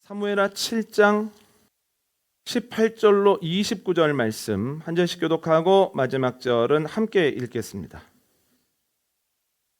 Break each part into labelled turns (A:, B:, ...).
A: 사무엘하 7장 18절로 29절 말씀 한 절씩 교독하고 마지막 절은 함께 읽겠습니다.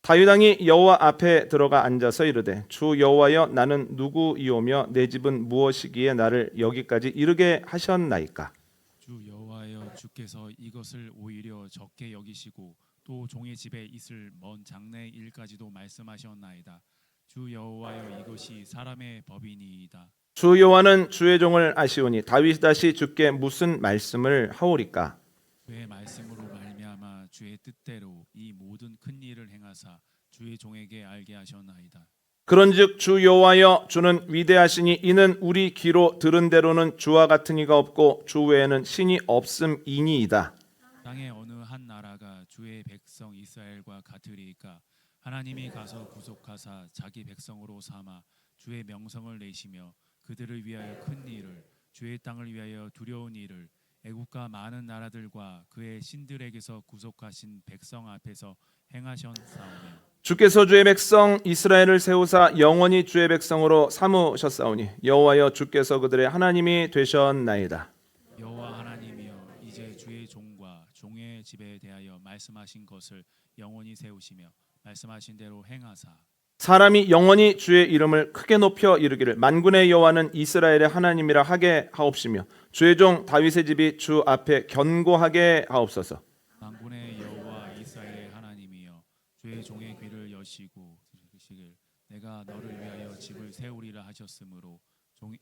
A: 다윗 왕이 여호와 앞에 들어가 앉아서 이르되 주 여호와여 나는 누구이오며 내 집은 무엇이기에 나를 여기까지 이르게 하셨나이까.
B: 주 여호와여 주께서 이것을 오히려 적게 여기시고 또 종의 집에 있을 먼 장래의 일까지도 말씀하셨나이다. 주 여호와여 이것이 사람의 법이니이다.
A: 주 여호와는 주의 종을 아시오니 다윗이 다시 주께 무슨 말씀을 하오리까.
B: 주의 말씀으로 말미암아 주의 뜻대로 이 모든 큰 일을 행하사 주의 종에게 알게 하셨나이다.
A: 그런즉 주 여호와여 주는 위대하시니 이는 우리 귀로 들은 대로는 주와 같은 이가 없고 주 외에는 신이 없음이니이다.
B: 땅의 어느 한 나라가 주의 백성 이스라엘과 같으리이까. 하나님이 가서 구속하사 자기 백성으로 삼아 주의 명성을 내시며 그들을 위하여 큰 일을 주의 땅을 위하여 두려운 일을 애국과 많은 나라들과 그의 신들에게서 구속하신 백성 앞에서 행하셨사오니
A: 주께서 주의 백성 이스라엘을 세우사 영원히 주의 백성으로 삼으셨사오니 여호와여 주께서 그들의 하나님이 되셨나이다.
B: 여호와 하나님이여 이제 주의 종과 종의 집에 대하여 말씀하신 것을 영원히 세우시며 말씀하신 대로 행하사
A: 사람이 영원히 주의 이름을 크게 높여 이르기를 만군의 여호와는 이스라엘의 하나님이라 하게 하옵시며 주의 종 다윗의 집이 주 앞에 견고하게 하옵소서.
B: 만군의 여호와 이스라엘의 하나님이여 주의 종의 귀를 여시고 들으시길 내가 너를 위하여 집을 세우리라 하셨으므로 종이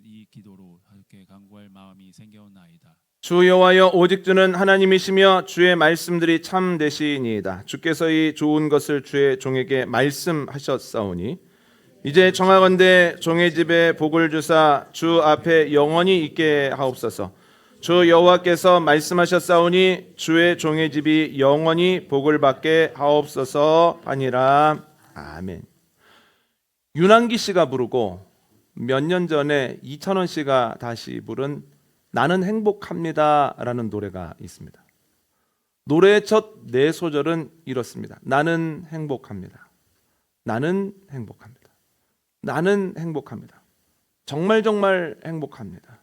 B: 이 기도로 하께 간구할 마음이 생겨나이다.
A: 주 여호와여 오직 주는 하나님이시며 주의 말씀들이 참되시니이다. 주께서 이 좋은 것을 주의 종에게 말씀하셨사오니 이제 청하건대 종의 집에 복을 주사 주 앞에 영원히 있게 하옵소서. 주 여호와께서 말씀하셨사오니 주의 종의 집이 영원히 복을 받게 하옵소서 하니라. 아멘. 윤한기 씨가 부르고 몇 년 전에 이찬원 씨가 다시 부른 나는 행복합니다 라는 노래가 있습니다. 노래의 첫 네 소절은 이렇습니다. 나는 행복합니다. 나는 행복합니다. 나는 행복합니다. 정말 정말 행복합니다.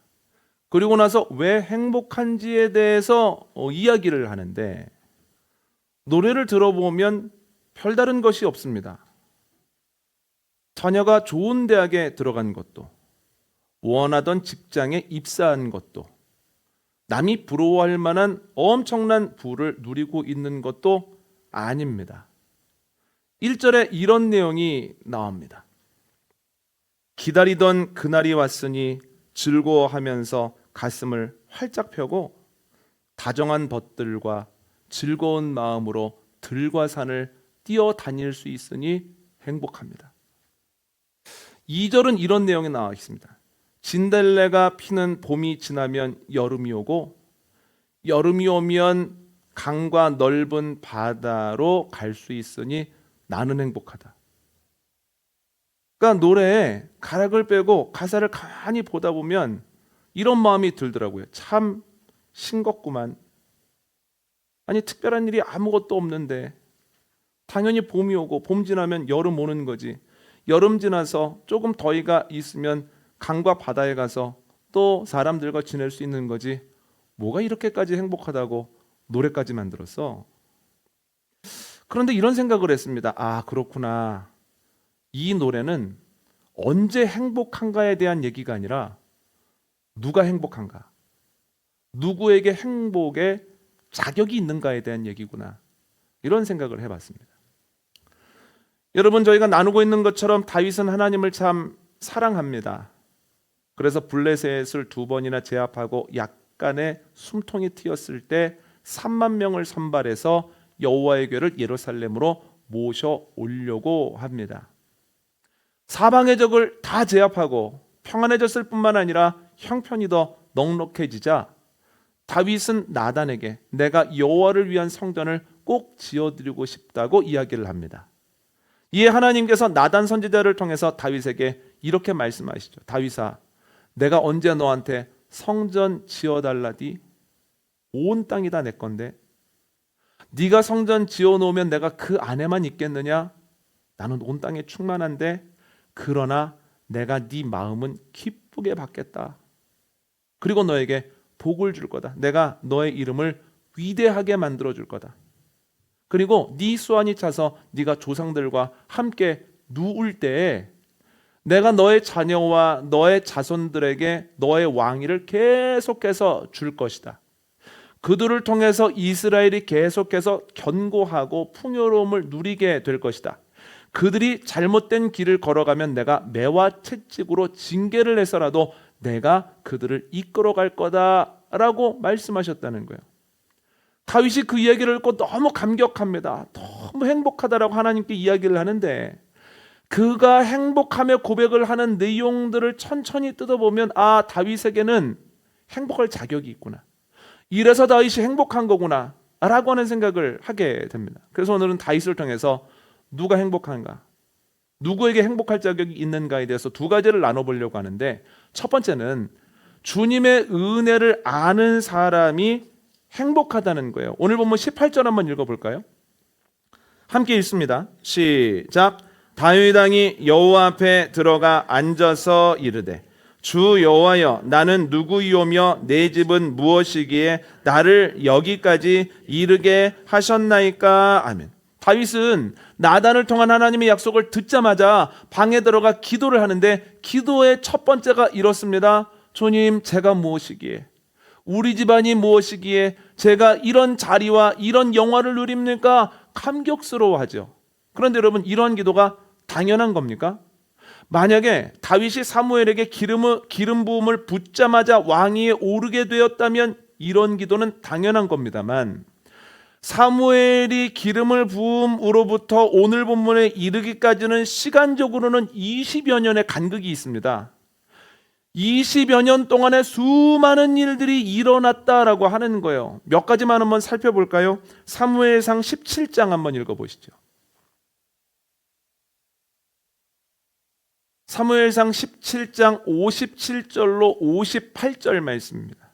A: 그리고 나서 왜 행복한지에 대해서 이야기를 하는데 노래를 들어보면 별다른 것이 없습니다. 자녀가 좋은 대학에 들어간 것도 원하던 직장에 입사한 것도 남이 부러워할 만한 엄청난 부를 누리고 있는 것도 아닙니다. 1절에 이런 내용이 나옵니다. 기다리던 그날이 왔으니 즐거워하면서 가슴을 활짝 펴고 다정한 벗들과 즐거운 마음으로 들과 산을 뛰어다닐 수 있으니 행복합니다. 2절은 이런 내용이 나와 있습니다. 진달래가 피는 봄이 지나면 여름이 오고 여름이 오면 강과 넓은 바다로 갈 수 있으니 나는 행복하다. 그러니까 노래에 가락을 빼고 가사를 가만히 보다 보면 이런 마음이 들더라고요. 참 싱겁구만. 아니 특별한 일이 아무것도 없는데 당연히 봄이 오고 봄 지나면 여름 오는 거지. 여름 지나서 조금 더위가 있으면 강과 바다에 가서 또 사람들과 지낼 수 있는 거지. 뭐가 이렇게까지 행복하다고 노래까지 만들었어? 그런데 이런 생각을 했습니다. 아, 그렇구나. 이 노래는 언제 행복한가에 대한 얘기가 아니라 누가 행복한가, 누구에게 행복의 자격이 있는가에 대한 얘기구나. 이런 생각을 해봤습니다. 여러분, 저희가 나누고 있는 것처럼 다윗은 하나님을 참 사랑합니다. 그래서 블레셋을 2번이나 제압하고 약간의 숨통이 트였을 때 3만 명을 선발해서 여호와의 궤를 예루살렘으로 모셔오려고 합니다. 사방의 적을 다 제압하고 평안해졌을 뿐만 아니라 형편이 더 넉넉해지자 다윗은 나단에게 내가 여호와를 위한 성전을 꼭 지어드리고 싶다고 이야기를 합니다. 이에 하나님께서 나단 선지자를 통해서 다윗에게 이렇게 말씀하시죠. 다윗아, 내가 언제 너한테 성전 지어달라디? 온 땅이 다 내 건데 네가 성전 지어놓으면 내가 그 안에만 있겠느냐? 나는 온 땅에 충만한데 그러나 내가 네 마음은 기쁘게 받겠다. 그리고 너에게 복을 줄 거다. 내가 너의 이름을 위대하게 만들어 줄 거다. 그리고 네 수완이 차서 네가 조상들과 함께 누울 때에 내가 너의 자녀와 너의 자손들에게 너의 왕위를 계속해서 줄 것이다. 그들을 통해서 이스라엘이 계속해서 견고하고 풍요로움을 누리게 될 것이다. 그들이 잘못된 길을 걸어가면 내가 매와 채찍으로 징계를 해서라도 내가 그들을 이끌어갈 거다라고 말씀하셨다는 거예요. 다윗이 그 이야기를 듣고 너무 감격합니다. 너무 행복하다라고 하나님께 이야기를 하는데 그가 행복하며 고백을 하는 내용들을 천천히 뜯어보면 다윗에게는 행복할 자격이 있구나. 이래서 다윗이 행복한 거구나 라고 하는 생각을 하게 됩니다. 그래서 오늘은 다윗을 통해서 누가 행복한가, 누구에게 행복할 자격이 있는가에 대해서 두 가지를 나눠보려고 하는데, 첫 번째는 주님의 은혜를 아는 사람이 행복하다는 거예요. 오늘 본문 18절 한번 읽어볼까요? 함께 읽습니다. 시작. 다윗 왕이 여호와 앞에 들어가 앉아서 이르되 주 여호와여, 나는 누구이오며 내 집은 무엇이기에 나를 여기까지 이르게 하셨나이까. 아멘. 다윗은 나단을 통한 하나님의 약속을 듣자마자 방에 들어가 기도를 하는데 기도의 첫 번째가 이렇습니다. 주님, 제가 무엇이기에, 우리 집안이 무엇이기에 제가 이런 자리와 이런 영화를 누립니까? 감격스러워하죠. 그런데 여러분, 이러한 기도가 당연한 겁니까? 만약에 다윗이 사무엘에게 기름 부음을 붓자마자 왕위에 오르게 되었다면 이런 기도는 당연한 겁니다만, 사무엘이 기름을 부음으로부터 오늘 본문에 이르기까지는 시간적으로는 20여 년의 간극이 있습니다. 20여 년 동안에 수많은 일들이 일어났다라고 하는 거예요. 몇 가지만 한번 살펴볼까요? 사무엘상 17장 한번 읽어보시죠. 사무엘상 17장 57절로 58절 말씀입니다.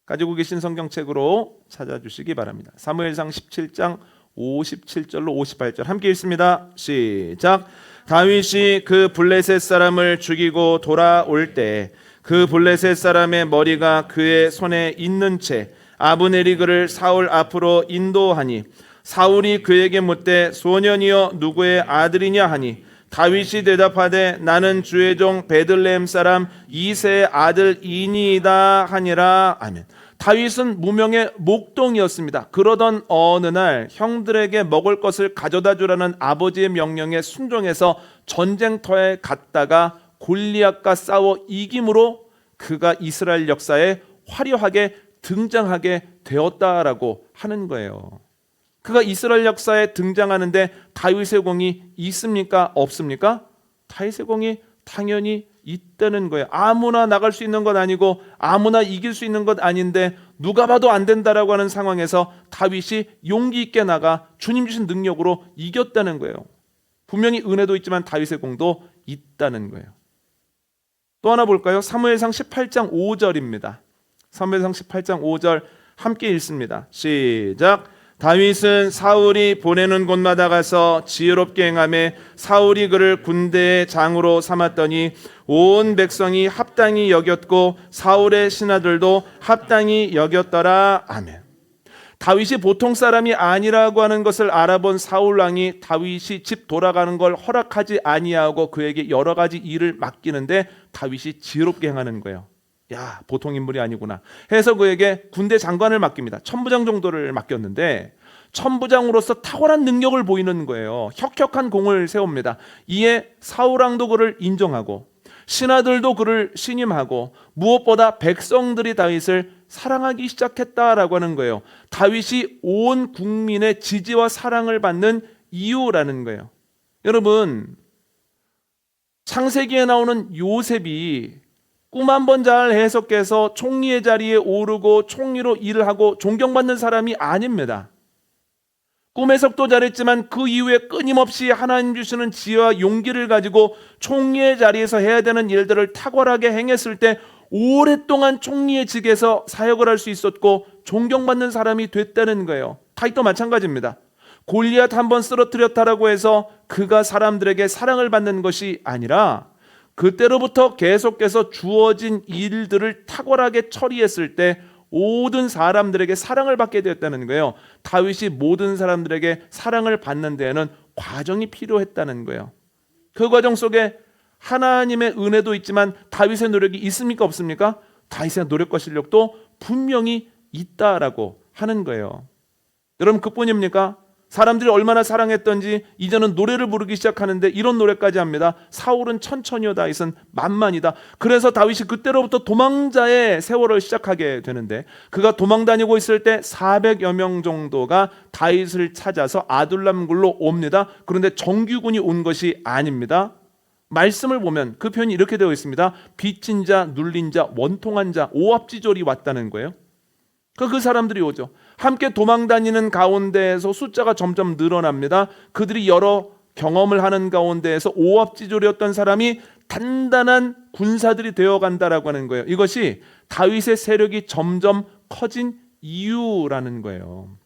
A: 가지고 계신 성경책으로 찾아주시기 바랍니다. 사무엘상 17장 57절로 58절 함께 읽습니다. 시작. 다윗이 그 블레셋 사람을 죽이고 돌아올 때 그 블레셋 사람의 머리가 그의 손에 있는 채 아브넬이 그를 사울 앞으로 인도하니 사울이 그에게 묻되 소년이여 누구의 아들이냐 하니 다윗이 대답하되 나는 주의 종 베들레헴 사람 이새의 아들이니이다 하니라. 아멘. 다윗은 무명의 목동이었습니다. 그러던 어느 날 형들에게 먹을 것을 가져다 주라는 아버지의 명령에 순종해서 전쟁터에 갔다가 골리앗과 싸워 이김으로 그가 이스라엘 역사에 화려하게 등장하게 되었다라고 하는 거예요. 그가 이스라엘 역사에 등장하는데 다윗의 공이 있습니까? 없습니까? 다윗의 공이 당연히 있다는 거예요. 아무나 나갈 수 있는 것 아니고 아무나 이길 수 있는 것 아닌데 누가 봐도 안 된다라고 하는 상황에서 다윗이 용기 있게 나가 주님 주신 능력으로 이겼다는 거예요. 분명히 은혜도 있지만 다윗의 공도 있다는 거예요. 또 하나 볼까요? 사무엘상 18장 5절입니다. 사무엘상 18장 5절 함께 읽습니다. 시작. 다윗은 사울이 보내는 곳마다 가서 지혜롭게 행하매 사울이 그를 군대의 장으로 삼았더니 온 백성이 합당히 여겼고 사울의 신하들도 합당히 여겼더라. 아멘. 다윗이 보통 사람이 아니라고 하는 것을 알아본 사울 왕이 다윗이 집 돌아가는 걸 허락하지 아니하고 그에게 여러 가지 일을 맡기는데 다윗이 지혜롭게 행하는 거예요. 야, 보통 인물이 아니구나 해서 그에게 군대 장관을 맡깁니다. 천부장 정도를 맡겼는데 천부장으로서 탁월한 능력을 보이는 거예요. 혁혁한 공을 세웁니다. 이에 사울왕도 그를 인정하고 신하들도 그를 신임하고 무엇보다 백성들이 다윗을 사랑하기 시작했다라고 하는 거예요. 다윗이 온 국민의 지지와 사랑을 받는 이유라는 거예요. 여러분, 창세기에 나오는 요셉이 꿈 한 번 잘 해석해서 총리의 자리에 오르고 총리로 일을 하고 존경받는 사람이 아닙니다. 꿈 해석도 잘했지만 그 이후에 끊임없이 하나님 주시는 지혜와 용기를 가지고 총리의 자리에서 해야 되는 일들을 탁월하게 행했을 때 오랫동안 총리의 직에서 사역을 할 수 있었고 존경받는 사람이 됐다는 거예요. 다윗도 마찬가지입니다. 골리앗 한번 쓰러뜨렸다라고 해서 그가 사람들에게 사랑을 받는 것이 아니라 그때로부터 계속해서 주어진 일들을 탁월하게 처리했을 때 모든 사람들에게 사랑을 받게 되었다는 거예요. 다윗이 모든 사람들에게 사랑을 받는 데에는 과정이 필요했다는 거예요. 그 과정 속에 하나님의 은혜도 있지만 다윗의 노력이 있습니까 없습니까? 다윗의 노력과 실력도 분명히 있다라고 하는 거예요. 여러분 그뿐입니까? 사람들이 얼마나 사랑했던지 이제는 노래를 부르기 시작하는데 이런 노래까지 합니다. 사울은 천천히요 다윗은 만만이다. 그래서 다윗이 그때로부터 도망자의 세월을 시작하게 되는데 그가 도망 다니고 있을 때 400여 명 정도가 다윗을 찾아서 아둘람 굴로 옵니다. 그런데 정규군이 온 것이 아닙니다. 말씀을 보면 그 표현이 이렇게 되어 있습니다. 빚진 자, 눌린 자, 원통한 자, 오합지졸이 왔다는 거예요. 그 사람들이 오죠. 함께 도망 다니는 가운데에서 숫자가 점점 늘어납니다. 그들이 여러 경험을 하는 가운데에서 오합지졸이었던 사람이 단단한 군사들이 되어간다라고 하는 거예요. 이것이 다윗의 세력이 점점 커진 이유라는 거예요.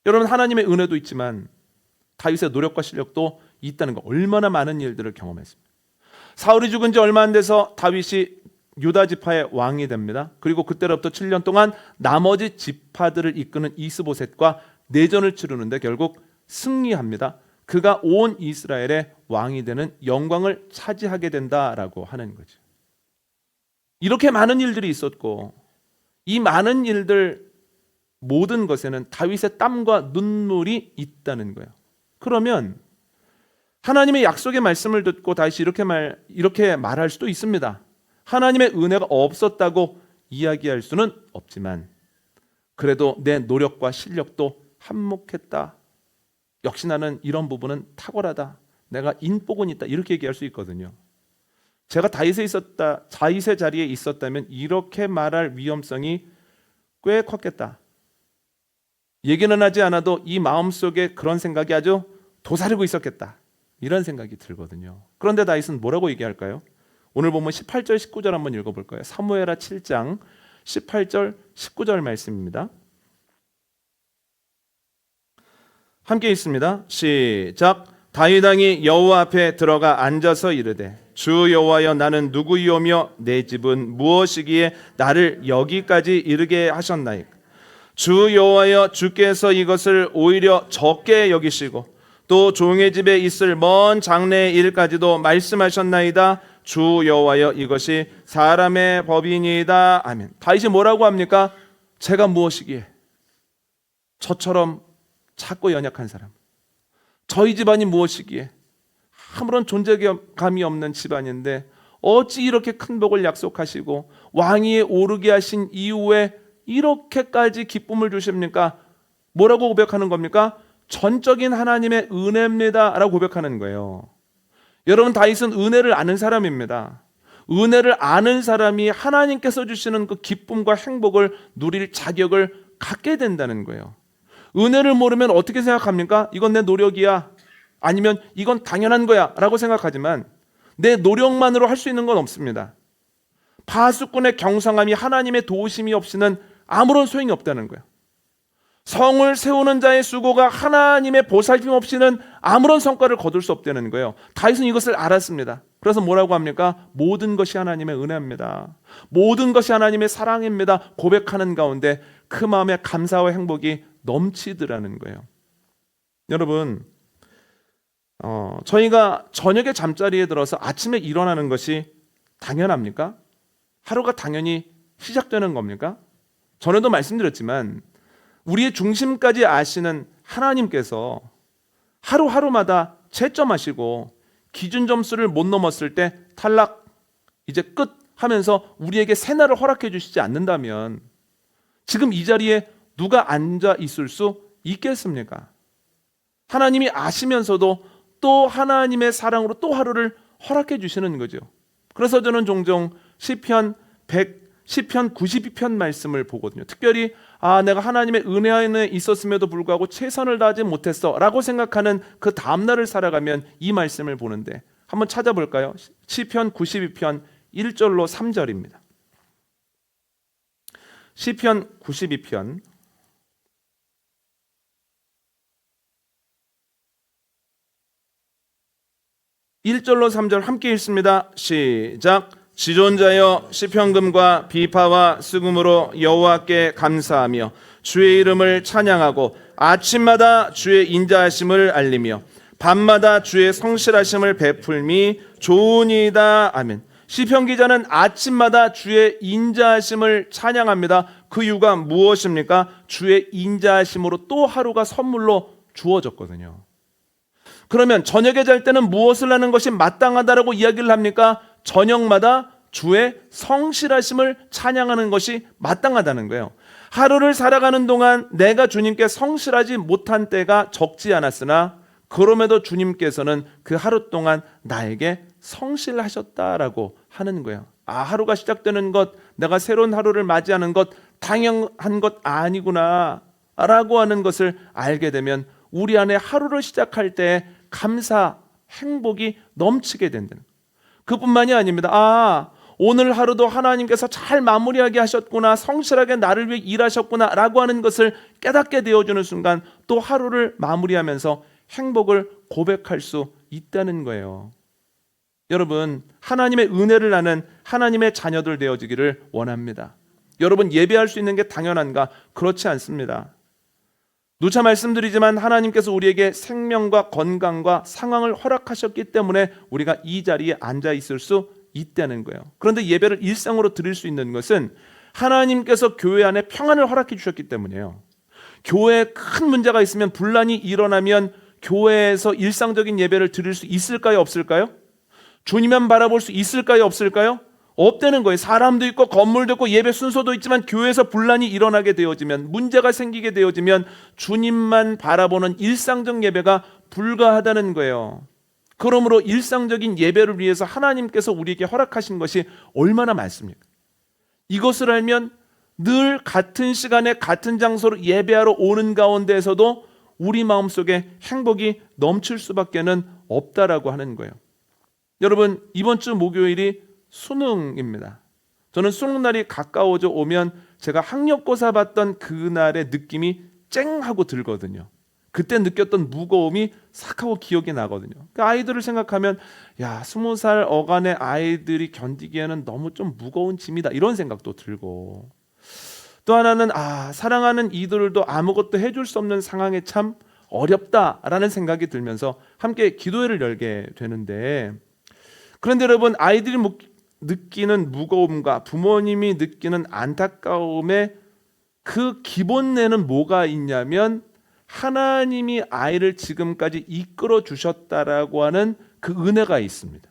A: 여러분 하나님의 은혜도 있지만 다윗의 노력과 실력도 있다는 거. 얼마나 많은 일들을 경험했습니다. 사울이 죽은 지 얼마 안 돼서 다윗이 유다 지파의 왕이 됩니다. 그리고 그때로부터 7년 동안 나머지 지파들을 이끄는 이스보셋과 내전을 치르는데 결국 승리합니다. 그가 온 이스라엘의 왕이 되는 영광을 차지하게 된다라고 하는 거죠. 이렇게 많은 일들이 있었고 이 많은 일들 모든 것에는 다윗의 땀과 눈물이 있다는 거예요. 그러면 하나님의 약속의 말씀을 듣고 다윗이 이렇게 말할 수도 있습니다. 하나님의 은혜가 없었다고 이야기할 수는 없지만 그래도 내 노력과 실력도 한몫했다. 역시 나는 이런 부분은 탁월하다. 내가 인복은 있다. 이렇게 얘기할 수 있거든요. 제가 다윗의 자리에 있었다면 이렇게 말할 위험성이 꽤 컸겠다. 얘기는 하지 않아도 이 마음속에 그런 생각이 아주 도사리고 있었겠다. 이런 생각이 들거든요. 그런데 다윗은 뭐라고 얘기할까요? 오늘 보면 18절 19절 한번 읽어볼까요? 사무엘하 7장 18절 19절 말씀입니다. 함께 있습니다. 시작. 다윗 왕이 여호와 앞에 들어가 앉아서 이르되 주 여호와여 나는 누구이오며 내 집은 무엇이기에 나를 여기까지 이르게 하셨나이까. 주 여호와여 주께서 이것을 오히려 적게 여기시고 또 종의 집에 있을 먼 장래의 일까지도 말씀하셨나이다. 주 여호와여 이것이 사람의 법이니이다. 아멘. 다윗이 뭐라고 합니까? 제가 무엇이기에 저처럼 작고 연약한 사람, 저희 집안이 무엇이기에 아무런 존재감이 없는 집안인데 어찌 이렇게 큰 복을 약속하시고 왕위에 오르게 하신 이후에 이렇게까지 기쁨을 주십니까? 뭐라고 고백하는 겁니까? 전적인 하나님의 은혜입니다 라고 고백하는 거예요. 여러분 다윗은 은혜를 아는 사람입니다. 은혜를 아는 사람이 하나님께서 주시는 그 기쁨과 행복을 누릴 자격을 갖게 된다는 거예요. 은혜를 모르면 어떻게 생각합니까? 이건 내 노력이야. 아니면 이건 당연한 거야 라고 생각하지만 내 노력만으로 할 수 있는 건 없습니다. 파수꾼의 경성함이 하나님의 도우심이 없이는 아무런 소용이 없다는 거예요. 성을 세우는 자의 수고가 하나님의 보살핌 없이는 아무런 성과를 거둘 수 없다는 거예요. 다윗은 이것을 알았습니다. 그래서 뭐라고 합니까? 모든 것이 하나님의 은혜입니다. 모든 것이 하나님의 사랑입니다. 고백하는 가운데 그 마음에 감사와 행복이 넘치더라는 거예요. 여러분, 저희가 저녁에 잠자리에 들어서 아침에 일어나는 것이 당연합니까? 하루가 당연히 시작되는 겁니까? 전에도 말씀드렸지만 우리의 중심까지 아시는 하나님께서 하루하루마다 채점하시고 기준 점수를 못 넘었을 때 탈락, 이제 끝 하면서 우리에게 새날을 허락해 주시지 않는다면 지금 이 자리에 누가 앉아 있을 수 있겠습니까? 하나님이 아시면서도 또 하나님의 사랑으로 또 하루를 허락해 주시는 거죠. 그래서 저는 종종 시편 92편 말씀을 보거든요. 특별히 내가 하나님의 은혜 안에 있었음에도 불구하고 최선을 다하지 못했어 라고 생각하는 그 다음날을 살아가면 이 말씀을 보는데 한번 찾아볼까요? 시편 92편 1절로 3절입니다. 시편 92편 1절로 3절 함께 읽습니다. 시작. 지존자여 시편금과 비파와 수금으로 여호와께 감사하며 주의 이름을 찬양하고 아침마다 주의 인자하심을 알리며 밤마다 주의 성실하심을 베풀미 좋으니이다. 아멘. 시편 기자는 아침마다 주의 인자하심을 찬양합니다. 그 이유가 무엇입니까? 주의 인자하심으로 또 하루가 선물로 주어졌거든요. 그러면 저녁에 잘 때는 무엇을 하는 것이 마땅하다라고 이야기를 합니까? 저녁마다 주의 성실하심을 찬양하는 것이 마땅하다는 거예요. 하루를 살아가는 동안 내가 주님께 성실하지 못한 때가 적지 않았으나 그럼에도 주님께서는 그 하루 동안 나에게 성실하셨다라고 하는 거예요. 하루가 시작되는 것, 내가 새로운 하루를 맞이하는 것 당연한 것 아니구나 라고 하는 것을 알게 되면 우리 안에 하루를 시작할 때 감사, 행복이 넘치게 된다는 거예요. 그뿐만이 아닙니다. 오늘 하루도 하나님께서 잘 마무리하게 하셨구나, 성실하게 나를 위해 일하셨구나 라고 하는 것을 깨닫게 되어주는 순간 또 하루를 마무리하면서 행복을 고백할 수 있다는 거예요. 여러분, 하나님의 은혜를 아는 하나님의 자녀들 되어지기를 원합니다. 여러분, 예배할 수 있는 게 당연한가? 그렇지 않습니다. 누차 말씀드리지만 하나님께서 우리에게 생명과 건강과 상황을 허락하셨기 때문에 우리가 이 자리에 앉아 있을 수 있다는 거예요. 그런데 예배를 일상으로 드릴 수 있는 것은 하나님께서 교회 안에 평안을 허락해 주셨기 때문이에요. 교회에 큰 문제가 있으면, 분란이 일어나면 교회에서 일상적인 예배를 드릴 수 있을까요? 없을까요? 주님만 바라볼 수 있을까요? 없을까요? 없다는 거예요. 사람도 있고 건물도 있고 예배 순서도 있지만 교회에서 분란이 일어나게 되어지면, 문제가 생기게 되어지면 주님만 바라보는 일상적 예배가 불가하다는 거예요. 그러므로 일상적인 예배를 위해서 하나님께서 우리에게 허락하신 것이 얼마나 많습니까? 이것을 알면 늘 같은 시간에 같은 장소로 예배하러 오는 가운데에서도 우리 마음속에 행복이 넘칠 수밖에는 없다라고 하는 거예요. 여러분, 이번 주 목요일이 수능입니다. 저는 수능날이 가까워져 오면 제가 학력고사 봤던 그날의 느낌이 쨍하고 들거든요. 그때 느꼈던 무거움이 싹 하고 기억이 나거든요. 그러니까 아이들을 생각하면 20살 어간의 아이들이 견디기에는 너무 좀 무거운 짐이다, 이런 생각도 들고, 또 하나는 사랑하는 이들도 아무것도 해줄 수 없는 상황에 참 어렵다라는 생각이 들면서 함께 기도회를 열게 되는데, 그런데 여러분, 아이들이 느끼는 무거움과 부모님이 느끼는 안타까움의 그 기본에는 뭐가 있냐면 하나님이 아이를 지금까지 이끌어 주셨다라고 하는 그 은혜가 있습니다.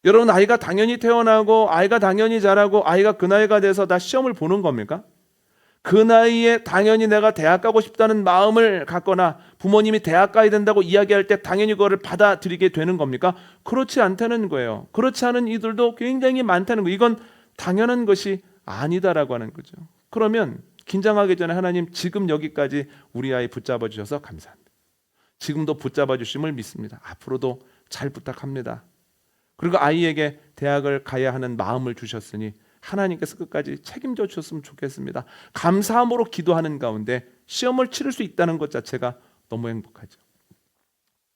A: 여러분, 아이가 당연히 태어나고 아이가 당연히 자라고 아이가 그 나이가 돼서 다 시험을 보는 겁니까? 그 나이에 당연히 내가 대학 가고 싶다는 마음을 갖거나 부모님이 대학 가야 된다고 이야기할 때 당연히 그거를 받아들이게 되는 겁니까? 그렇지 않다는 거예요. 그렇지 않은 이들도 굉장히 많다는 거예요. 이건 당연한 것이 아니다라고 하는 거죠. 그러면 긴장하기 전에 하나님, 지금 여기까지 우리 아이 붙잡아 주셔서 감사합니다. 지금도 붙잡아 주심을 믿습니다. 앞으로도 잘 부탁합니다. 그리고 아이에게 대학을 가야 하는 마음을 주셨으니 하나님께서 끝까지 책임져 주셨으면 좋겠습니다. 감사함으로 기도하는 가운데 시험을 치를 수 있다는 것 자체가 너무 행복하죠.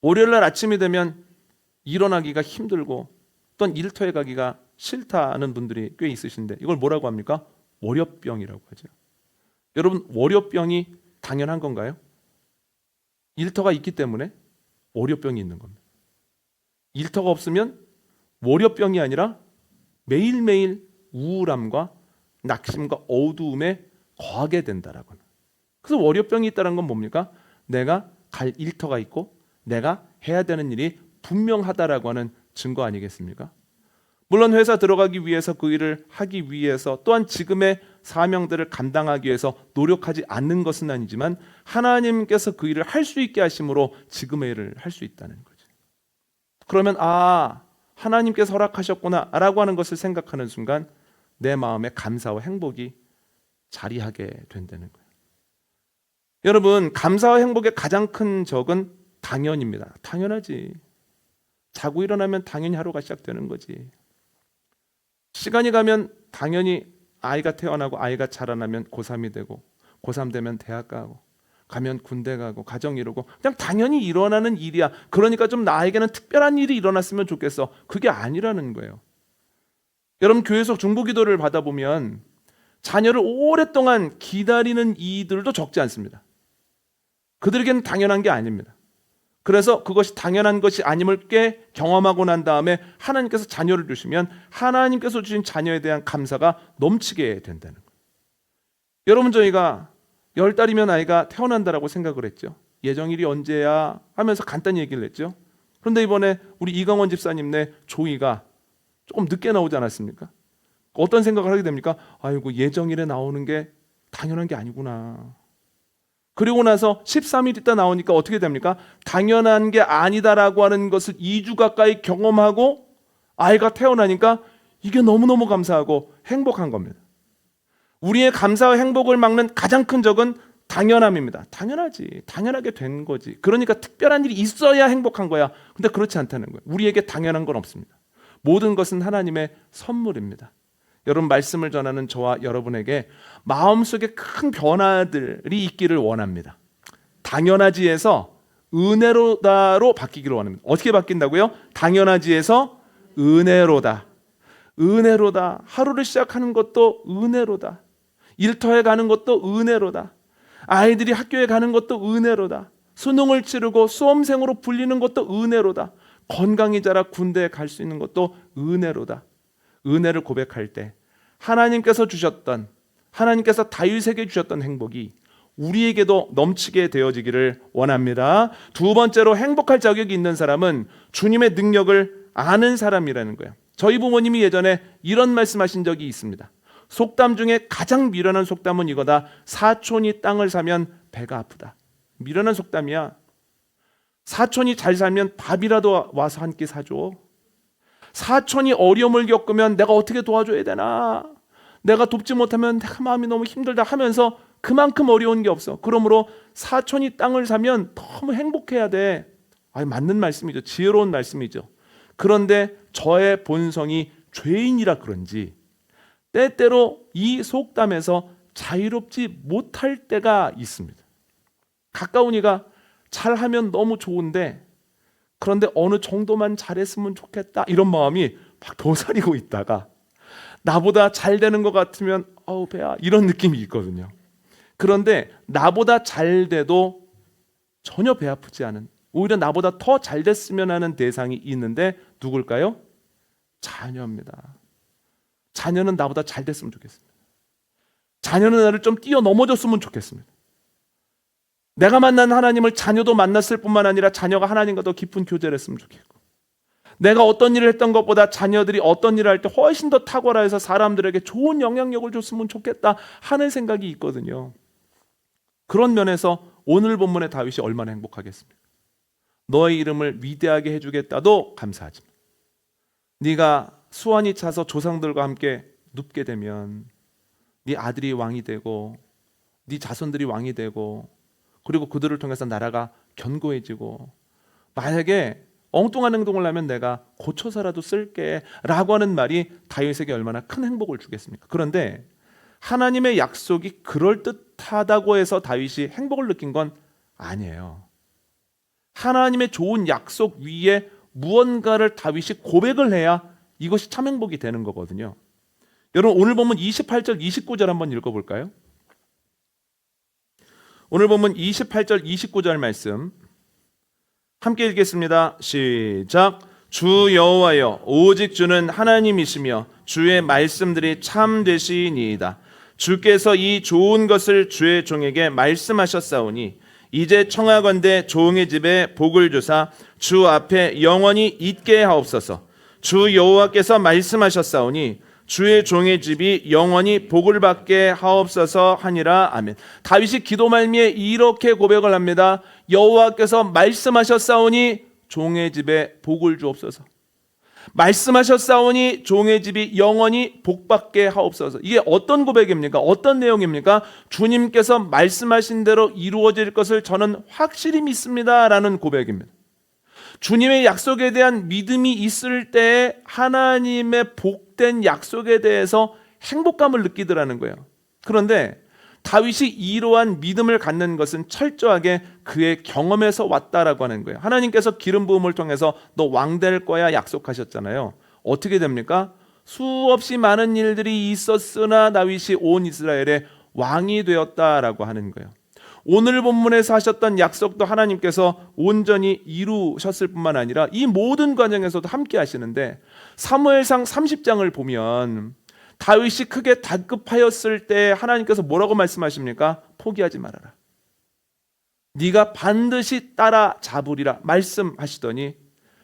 A: 월요일날 아침이 되면 일어나기가 힘들고 또는 일터에 가기가 싫다는 분들이 꽤 있으신데, 이걸 뭐라고 합니까? 월요병이라고 하죠. 여러분, 월요병이 당연한 건가요? 일터가 있기 때문에 월요병이 있는 겁니다. 일터가 없으면 월요병이 아니라 매일매일 우울함과 낙심과 어두움에 거하게 된다라고 하는. 그래서 월요병이 있다는 건 뭡니까? 내가 갈 일터가 있고 내가 해야 되는 일이 분명하다라고 하는 증거 아니겠습니까? 물론 회사 들어가기 위해서 그 일을 하기 위해서 또한 지금의 사명들을 감당하기 위해서 노력하지 않는 것은 아니지만 하나님께서 그 일을 할 수 있게 하심으로 지금의 일을 할 수 있다는 거죠. 그러면 하나님께서 허락하셨구나 라고 하는 것을 생각하는 순간 내 마음에 감사와 행복이 자리하게 된다는 거예요. 여러분, 감사와 행복의 가장 큰 적은 당연입니다. 당연하지. 자고 일어나면 당연히 하루가 시작되는 거지. 시간이 가면 당연히 아이가 태어나고 아이가 자라나면 고3이 되고 고3 되면 대학 가고 가면 군대 가고 가정 이루고 그냥 당연히 일어나는 일이야. 그러니까 좀 나에게는 특별한 일이 일어났으면 좋겠어. 그게 아니라는 거예요. 여러분 교회에서 중보기도를 받아보면 자녀를 오랫동안 기다리는 이들도 적지 않습니다. 그들에게는 당연한 게 아닙니다. 그래서 그것이 당연한 것이 아님을 꽤 경험하고 난 다음에 하나님께서 자녀를 주시면 하나님께서 주신 자녀에 대한 감사가 넘치게 된다는 거예요. 여러분 저희가 10달이면 아이가 태어난다라고 생각을 했죠. 예정일이 언제야 하면서 간단히 얘기를 했죠. 그런데 이번에 우리 이강원 집사님네 조이가 조금 늦게 나오지 않았습니까? 어떤 생각을 하게 됩니까? 아이고 예정일에 나오는 게 당연한 게 아니구나. 그리고 나서 13일 있다 나오니까 어떻게 됩니까? 당연한 게 아니다라고 하는 것을 2주 가까이 경험하고 아이가 태어나니까 이게 너무너무 감사하고 행복한 겁니다. 우리의 감사와 행복을 막는 가장 큰 적은 당연함입니다. 당연하지. 당연하게 된 거지. 그러니까 특별한 일이 있어야 행복한 거야. 근데 그렇지 않다는 거예요. 우리에게 당연한 건 없습니다. 모든 것은 하나님의 선물입니다. 여러분 말씀을 전하는 저와 여러분에게 마음속에 큰 변화들이 있기를 원합니다. 당연하지에서 은혜로다로 바뀌기를 원합니다. 어떻게 바뀐다고요? 당연하지에서 은혜로다. 은혜로다. 하루를 시작하는 것도 은혜로다. 일터에 가는 것도 은혜로다. 아이들이 학교에 가는 것도 은혜로다. 수능을 치르고 수험생으로 불리는 것도 은혜로다. 건강히 자라 군대에 갈 수 있는 것도 은혜로다. 은혜를 고백할 때 하나님께서 주셨던, 하나님께서 다윗에게 주셨던 행복이 우리에게도 넘치게 되어지기를 원합니다. 두 번째로 행복할 자격이 있는 사람은 주님의 능력을 아는 사람이라는 거예요. 저희 부모님이 예전에 이런 말씀하신 적이 있습니다. 속담 중에 가장 미련한 속담은 이거다. 사촌이 땅을 사면 배가 아프다. 미련한 속담이야. 사촌이 잘 살면 밥이라도 와서 한 끼 사줘. 사촌이 어려움을 겪으면 내가 어떻게 도와줘야 되나? 내가 돕지 못하면 내가 마음이 너무 힘들다 하면서 그만큼 어려운 게 없어. 그러므로 사촌이 땅을 사면 너무 행복해야 돼. 맞는 말씀이죠. 지혜로운 말씀이죠. 그런데 저의 본성이 죄인이라 그런지 때때로 이 속담에서 자유롭지 못할 때가 있습니다. 가까운 이가 잘하면 너무 좋은데 그런데 어느 정도만 잘했으면 좋겠다 이런 마음이 막 도사리고 있다가 나보다 잘 되는 것 같으면 아우 배야 이런 느낌이 있거든요. 그런데 나보다 잘 돼도 전혀 배 아프지 않은, 오히려 나보다 더 잘 됐으면 하는 대상이 있는데 누굴까요? 자녀입니다. 자녀는 나보다 잘 됐으면 좋겠습니다. 자녀는 나를 좀 뛰어넘어줬으면 좋겠습니다. 내가 만난 하나님을 자녀도 만났을 뿐만 아니라 자녀가 하나님과 더 깊은 교제를 했으면 좋겠고, 내가 어떤 일을 했던 것보다 자녀들이 어떤 일을 할 때 훨씬 더 탁월해서 사람들에게 좋은 영향력을 줬으면 좋겠다 하는 생각이 있거든요. 그런 면에서 오늘 본문의 다윗이 얼마나 행복하겠습니까? 너의 이름을 위대하게 해주겠다도 감사하지만 네가 수완이 차서 조상들과 함께 눕게 되면 네 아들이 왕이 되고 네 자손들이 왕이 되고 그리고 그들을 통해서 나라가 견고해지고 만약에 엉뚱한 행동을 하면 내가 고쳐서라도 쓸게 라고 하는 말이 다윗에게 얼마나 큰 행복을 주겠습니까? 그런데 하나님의 약속이 그럴듯하다고 해서 다윗이 행복을 느낀 건 아니에요. 하나님의 좋은 약속 위에 무언가를 다윗이 고백을 해야 이것이 참 행복이 되는 거거든요. 여러분 오늘 본문 28절 29절 한번 읽어볼까요? 오늘 본문 28절 29절 말씀 함께 읽겠습니다. 시작. 주 여호와여 오직 주는 하나님이시며 주의 말씀들이 참되시니이다. 주께서 이 좋은 것을 주의 종에게 말씀하셨사오니 이제 청하건대 종의 집에 복을 주사 주 앞에 영원히 있게 하옵소서. 주 여호와께서 말씀하셨사오니 주의 종의 집이 영원히 복을 받게 하옵소서 하니라. 아멘. 다윗이 기도 말미에 이렇게 고백을 합니다. 여호와께서 말씀하셨사오니 종의 집에 복을 주옵소서. 말씀하셨사오니 종의 집이 영원히 복받게 하옵소서. 이게 어떤 고백입니까? 어떤 내용입니까? 주님께서 말씀하신 대로 이루어질 것을 저는 확실히 믿습니다 라는 고백입니다. 주님의 약속에 대한 믿음이 있을 때 하나님의 복된 약속에 대해서 행복감을 느끼더라는 거예요. 그런데 다윗이 이러한 믿음을 갖는 것은 철저하게 그의 경험에서 왔다라고 하는 거예요. 하나님께서 기름 부음을 통해서 너 왕 될 거야 약속하셨잖아요. 어떻게 됩니까? 수없이 많은 일들이 있었으나 다윗이 온 이스라엘의 왕이 되었다라고 하는 거예요. 오늘 본문에서 하셨던 약속도 하나님께서 온전히 이루셨을 뿐만 아니라 이 모든 과정에서도 함께 하시는데, 사무엘상 30장을 보면 다윗이 크게 다급하였을 때 하나님께서 뭐라고 말씀하십니까? 포기하지 말아라. 네가 반드시 따라잡으리라 말씀하시더니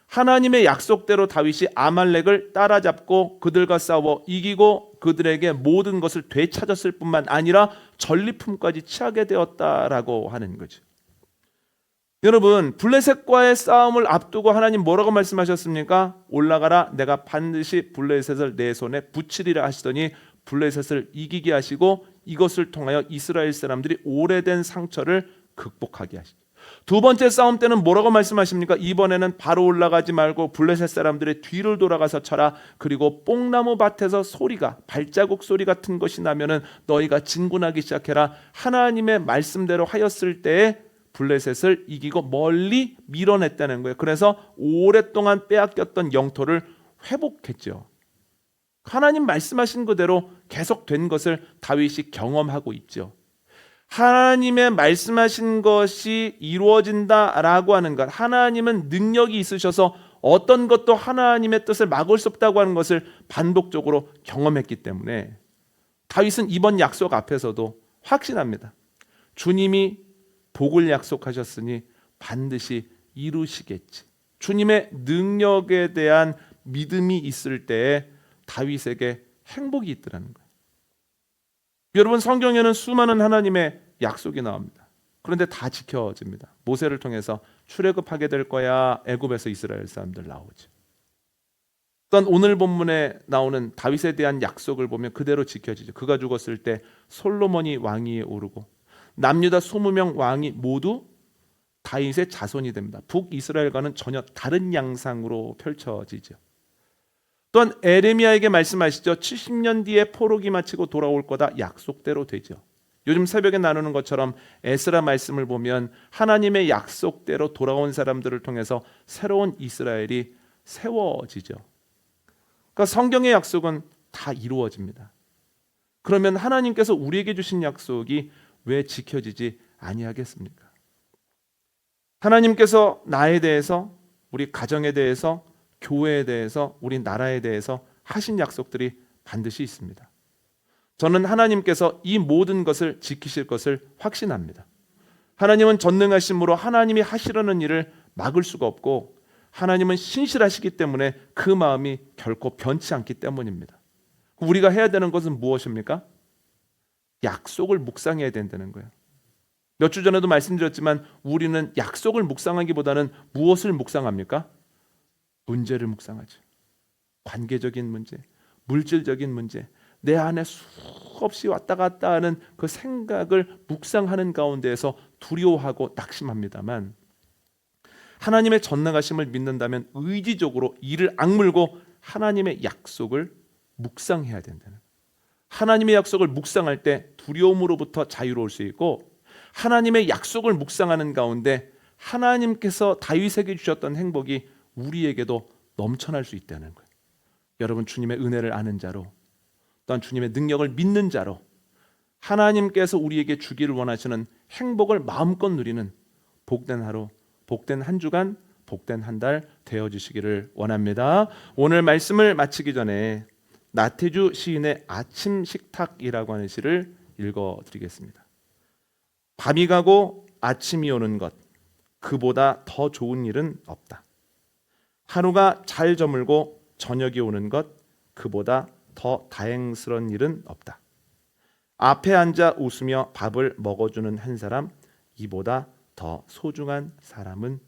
A: 하나님의 약속대로 다윗이 아말렉을 따라잡고 그들과 싸워 이기고 그들에게 모든 것을 되찾았을 뿐만 아니라 전리품까지 취하게 되었다라고 하는 거죠. 여러분, 블레셋과의 싸움을 앞두고 하나님 뭐라고 말씀하셨습니까? 올라가라, 내가 반드시 블레셋을 내 손에 붙이리라 하시더니 블레셋을 이기게 하시고 이것을 통하여 이스라엘 사람들이 오래된 상처를 극복하게 하시죠. 두 번째 싸움 때는 뭐라고 말씀하십니까? 이번에는 바로 올라가지 말고 블레셋 사람들의 뒤를 돌아가서 쳐라. 그리고 뽕나무 밭에서 소리가, 발자국 소리 같은 것이 나면은 너희가 진군하기 시작해라. 하나님의 말씀대로 하였을 때에 블레셋을 이기고 멀리 밀어냈다는 거예요. 그래서 오랫동안 빼앗겼던 영토를 회복했죠. 하나님 말씀하신 그대로 계속된 것을 다윗이 경험하고 있죠. 하나님의 말씀하신 것이 이루어진다라고 하는 것, 하나님은 능력이 있으셔서 어떤 것도 하나님의 뜻을 막을 수 없다고 하는 것을 반복적으로 경험했기 때문에 다윗은 이번 약속 앞에서도 확신합니다. 주님이 복을 약속하셨으니 반드시 이루시겠지. 주님의 능력에 대한 믿음이 있을 때에 다윗에게 행복이 있더라는 거예요. 여러분, 성경에는 수많은 하나님의 약속이 나옵니다. 그런데 다 지켜집니다. 모세를 통해서 출애굽하게 될 거야. 애굽에서 이스라엘 사람들 나오죠. 또한 오늘 본문에 나오는 다윗에 대한 약속을 보면 그대로 지켜지죠. 그가 죽었을 때 솔로몬이 왕위에 오르고 남유다 20명 왕이 모두 다윗의 자손이 됩니다. 북이스라엘과는 전혀 다른 양상으로 펼쳐지죠. 또한 에레미야에게 말씀하시죠. 70년 뒤에 포로기 마치고 돌아올 거다. 약속대로 되죠. 요즘 새벽에 나누는 것처럼 에스라 말씀을 보면 하나님의 약속대로 돌아온 사람들을 통해서 새로운 이스라엘이 세워지죠. 그러니까 성경의 약속은 다 이루어집니다. 그러면 하나님께서 우리에게 주신 약속이 왜 지켜지지 아니하겠습니까? 하나님께서 나에 대해서, 우리 가정에 대해서, 교회에 대해서, 우리 나라에 대해서 하신 약속들이 반드시 있습니다. 저는 하나님께서 이 모든 것을 지키실 것을 확신합니다. 하나님은 전능하심으로 하나님이 하시려는 일을 막을 수가 없고 하나님은 신실하시기 때문에 그 마음이 결코 변치 않기 때문입니다. 우리가 해야 되는 것은 무엇입니까? 약속을 묵상해야 된다는 거예요. 몇 주 전에도 말씀드렸지만 우리는 약속을 묵상하기보다는 무엇을 묵상합니까? 문제를 묵상하죠. 관계적인 문제, 물질적인 문제, 내 안에 수없이 왔다 갔다 하는 그 생각을 묵상하는 가운데에서 두려워하고 낙심합니다만, 하나님의 전능하심을 믿는다면 의지적으로 이를 악물고 하나님의 약속을 묵상해야 된다는 거예요. 하나님의 약속을 묵상할 때 두려움으로부터 자유로울 수 있고, 하나님의 약속을 묵상하는 가운데 하나님께서 다윗에게 주셨던 행복이 우리에게도 넘쳐날 수 있다는 거예요. 여러분, 주님의 은혜를 아는 자로, 또한 주님의 능력을 믿는 자로 하나님께서 우리에게 주기를 원하시는 행복을 마음껏 누리는 복된 하루, 복된 한 주간, 복된 한 달 되어주시기를 원합니다. 오늘 말씀을 마치기 전에 나태주 시인의 아침 식탁이라고 하는 시를 읽어드리겠습니다. 밤이 가고 아침이 오는 것, 그보다 더 좋은 일은 없다. 하루가 잘 저물고 저녁이 오는 것, 그보다 더 다행스러운 일은 없다. 앞에 앉아 웃으며 밥을 먹어주는 한 사람, 이보다 더 소중한 사람은